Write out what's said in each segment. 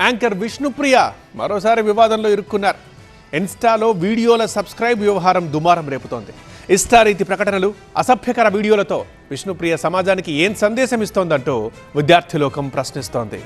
Anchor Vishnupriya మరోసారి వివాదంలో ఇరుక్కున్నారు. ఇన్స్టాలో వీడియోల సబ్స్క్రైబ్ వ్యవహారం దుమారం రేపుతోంది. ఇష్టారీతి ప్రకటనలు, అసభ్యకర వీడియోలతో విష్ణుప్రియ సమాజానికి ఏం సందేశం ఇస్తోందంటూ విద్యార్థిలోకం ప్రశ్నిస్తోంది.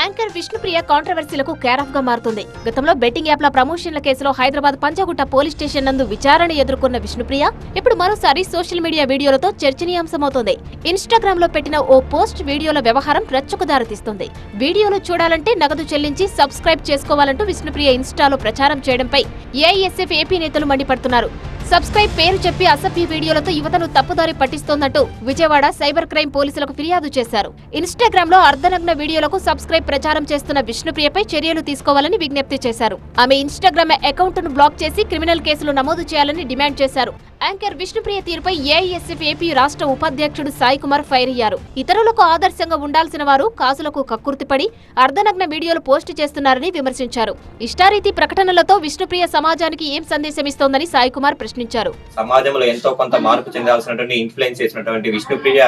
యాంకర్ విష్ణుప్రియ కాంట్రవర్సీలకు కేరాఫ్ గా మారుతుంది. గతంలో బెట్టింగ్ యాప్ల ప్రమోషన్ల కేసులో హైదరాబాద్ పంజాగుట్ట పోలీస్ స్టేషన్ నందు విచారణ ఎదుర్కొన్న విష్ణుప్రియ ఇప్పుడు మరోసారి సోషల్ మీడియా వీడియోలతో చర్చనీయాంశమవుతోంది. ఇన్స్టాగ్రామ్ లో పెట్టిన ఓ పోస్ట్ వీడియోల వ్యవహారం రచ్చకు దారితీస్తుంది. వీడియోలు చూడాలంటే నగదు చెల్లించి సబ్స్క్రైబ్ చేసుకోవాలంటూ విష్ణుప్రియ ఇన్స్టాలో ప్రచారం చేయడంపై ఏఐఎస్ఎఫ్ ఏపీ నేతలు మండిపడుతున్నారు. సబ్స్క్రైబ్ పేరు చెప్పి అసభ్య వీడియోలతో యువతను తప్పుదారి పట్టిస్తోందంటూ విజయవాడ సైబర్ క్రైమ్ పోలీసులకు ఫిర్యాదు చేశారు. ఇన్స్టాగ్రామ్ లో అర్ధనగ్న వీడియోలకు సబ్స్క్రైబ్ ప్రచారం చేస్తున్న విష్ణుప్రియపై చర్యలు తీసుకోవాలని విజ్ఞప్తి చేశారు. ఆమె ఇన్స్టాగ్రామ్ అకౌంట్ ను బ్లాక్ చేసి క్రిమినల్ కేసులు నమోదు చేయాలని డిమాండ్ చేశారు. యాంకర్ విష్ణుప్రియ తీరుపై ఏఐఎస్ఎఫ్ ఏపీ రాష్ట్ర ఉపాధ్యక్షుడు సాయి కుమార్ ఫైర్ అయ్యారు. ఇతరులకు ఆదర్శంగా ఉండాల్సిన వారు కాసులకు కక్కుర్తిపడి అర్ధనగ్న వీడియోలు పోస్టు చేస్తున్నారని విమర్శించారు. ఇష్టారీతి ప్రకటనలతో విష్ణుప్రియ సమాజానికి ఏం సందేశం ఇస్తోందని సాయి కుమార్ ప్రశ్నించారు. సమాజంలో ఎంతో కొంత మార్పు చెందాల్సినటువంటి ఇన్ఫ్లుయెన్స్ చేసినటువంటి విష్ణుప్రియ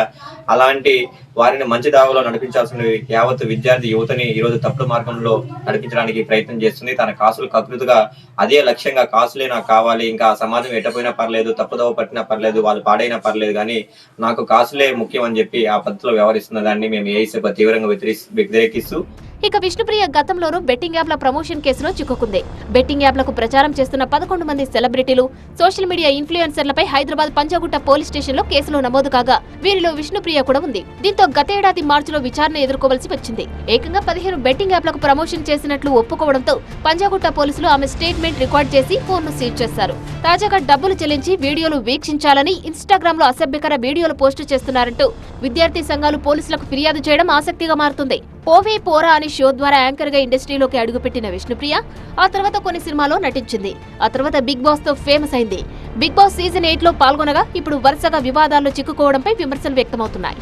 అలాంటి వారిని మంచి దావలో నడిపించాల్సిన యావత్ విద్యార్థి యువతని ఈ రోజు తప్పుడు మార్గంలో నడిపించడానికి ప్రయత్నం చేస్తుంది. తన కాసులు కకృతిగా అదే లక్ష్యంగా కాసులే నాకు కావాలి, ఇంకా సమాజం ఎట్టపోయినా పర్లేదు, తప్పుదోవ పట్టినా పర్లేదు, వాళ్ళు పాడైనా పర్లేదు, కానీ నాకు కాసులే ముఖ్యం అని చెప్పి ఆ పద్ధతిలో వ్యవహరిస్తున్న దాన్ని మేము ఏఐసీ తీవ్రంగా వ్యతిరేకిస్తూ ఇక విష్ణుప్రియ గతంలోనూ బెట్టింగ్ యాప్ల ప్రమోషన్ కేసులో చిక్కుకుంది. బెట్టింగ్ యాప్లకు ప్రచారం చేస్తున్న 11 మంది సెలబ్రిటీలు, సోషల్ మీడియా ఇన్ఫ్లుయెన్సర్లపై హైదరాబాద్ పంజాగుట్ట పోలీస్ స్టేషన్ లో కేసులు నమోదు కాగా వీరిలో విష్ణుప్రియ కూడా ఉంది. దీంతో గతేడాది మార్చిలో విచారణ ఎదుర్కోవాల్సి వచ్చింది. ఏకంగా 15 బెట్టింగ్ యాప్లకు ప్రమోషన్ చేసినట్లు ఒప్పుకోవడంతో పంజాగుట్ట పోలీసులు ఆమె స్టేట్మెంట్ రికార్డ్ చేసి ఫోన్ను సీజ్ చేశారు. తాజాగా డబ్బులు చెల్లించి వీడియోలు వీక్షించాలని ఇన్స్టాగ్రామ్ లో అసభ్యకర వీడియోలు పోస్టు చేస్తున్నారంటూ విద్యార్థి సంఘాలు పోలీసులకు ఫిర్యాదు చేయడం ఆసక్తిగా మారుతుంది. పోవే పోరా అనే షో ద్వారా యాంకర్ గా ఇండస్ట్రీలోకి అడుగుపెట్టిన విష్ణుప్రియ ఆ తర్వాత కొన్ని సినిమాలో నటించింది. ఆ తర్వాత బిగ్ బాస్ తో ఫేమస్ అయింది. బిగ్ బాస్ సీజన్ 8 లో పాల్గొనగా ఇప్పుడు వరుసగా వివాదాల్లో చిక్కుకోవడంపై విమర్శలు వ్యక్తమవుతున్నాయి.